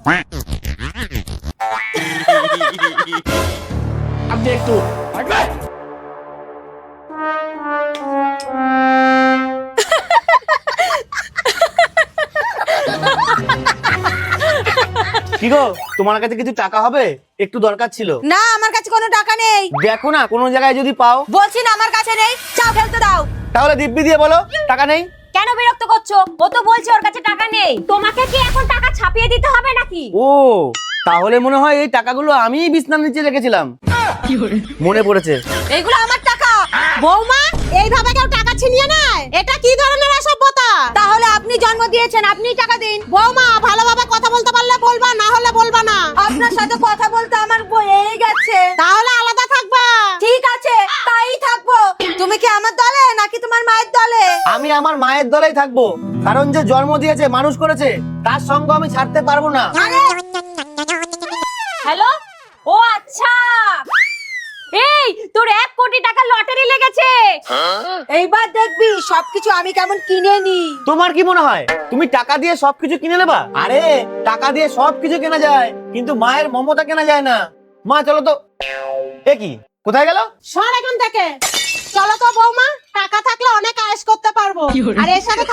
আপনি একটু কি গো, তোমার কাছে কিছু টাকা হবে? একটু দরকার ছিল। না, আমার কাছে কোনো টাকা নেই। দেখো না, কোনো জায়গায় যদি পাও। বলছি না আমার কাছে নেই, চাও ফেলতে দাও। তাহলে দিব্যি দিয়ে বলো টাকা নেই। কেন বিরক্ত করছো? ও তো বলছে ওর কাছে টাকা নেই। তোমাকে কি এখন টাকা ছাপিয়ে দিতে হবে নাকি? ও, তাহলে মনে হয় এই টাকাগুলো আমিই বিছনার নিচে রেখেছিলাম। মনে পড়েছে। এগুলো আমার টাকা। বৌমা, এইভাবে কেউ টাকা ছিনিয়ে নেয়? এটা কি ধরনের অসভ্যতা? তাহলে আপনি জন্ম দিয়েছেন, আপনিই টাকা দিন। বৌমা, ভালোভাবে কথা বলতে পারলে বলবা, না হলে বলবা না। আপনার সাথে কথা বলতে আমার বয়েই গেছে। তাহলে আলাদা থাকবা। ঠিক আছে, তাই থাকবো। তুমি কি আমার দলে নাকি তোমার মায়ের দলে? আমি আমার মায়ের দলেই থাকবো, কারণ যে জন্ম দিয়েছে, মানুষ করেছে, তার সঙ্গ আমি ছাড়তে পারবো না। হ্যালো, ও আচ্ছা। এই, তোর 1 কোটি টাকা লটারি লেগেছে। এইবার দেখবি সবকিছু আমি কেমন কিনে নি। তোমার কি মনে হয় তুমি টাকা দিয়ে সবকিছু কিনে নেবা? আরে, টাকা দিয়ে সবকিছু কেনা যায়, কিন্তু মায়ের মমতা কেনা যায় না। মা চলো তো। এ কি, কোথায় গেল? সর এখান থেকে। চলো তো বৌমা, টাকা থাকলে অনেক আয়েশ করতে পারবো। আর এর সাথে